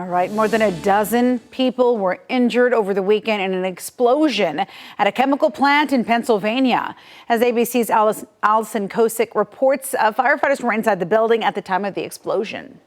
All right, more than a dozen people were injured over the weekend in an explosion at a chemical plant in Pennsylvania. As ABC's Allison Kosick reports, firefighters were inside the building at the time of the explosion.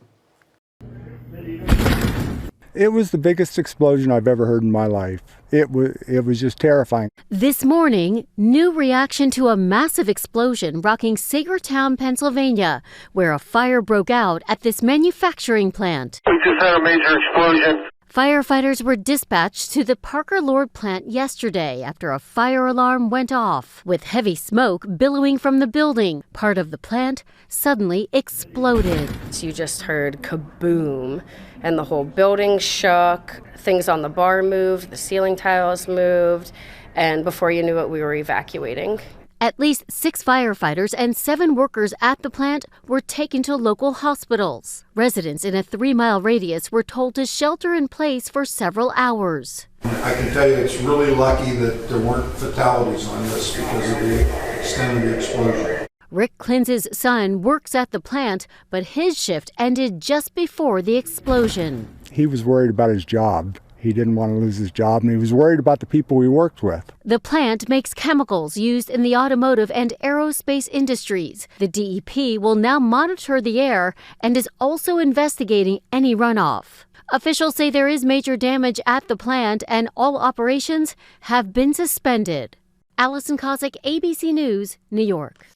It was the biggest explosion I've ever heard in my life. It was just terrifying. This morning, new reaction to a massive explosion rocking Saegertown, Pennsylvania, where a fire broke out at this manufacturing plant. We just had a major explosion. Firefighters were dispatched to the Parker Lord plant yesterday after a fire alarm went off. With heavy smoke billowing from the building, part of the plant suddenly exploded. You just heard kaboom, and the whole building shook. Things on the bar moved, the ceiling tiles moved, and before you knew it, we were evacuating. At least 6 firefighters and 7 workers at the plant were taken to local hospitals. Residents in a 3-mile radius were told to shelter in place for several hours. I can tell you it's really lucky that there weren't fatalities on this because of the extent of the explosion. Rick Klinz's son works at the plant, but his shift ended just before the explosion. He was worried about his job. He didn't want to lose his job, and he was worried about the people he worked with. The plant makes chemicals used in the automotive and aerospace industries. The DEP will now monitor the air and is also investigating any runoff. Officials say there is major damage at the plant and all operations have been suspended. Allison Kosick, ABC News, New York.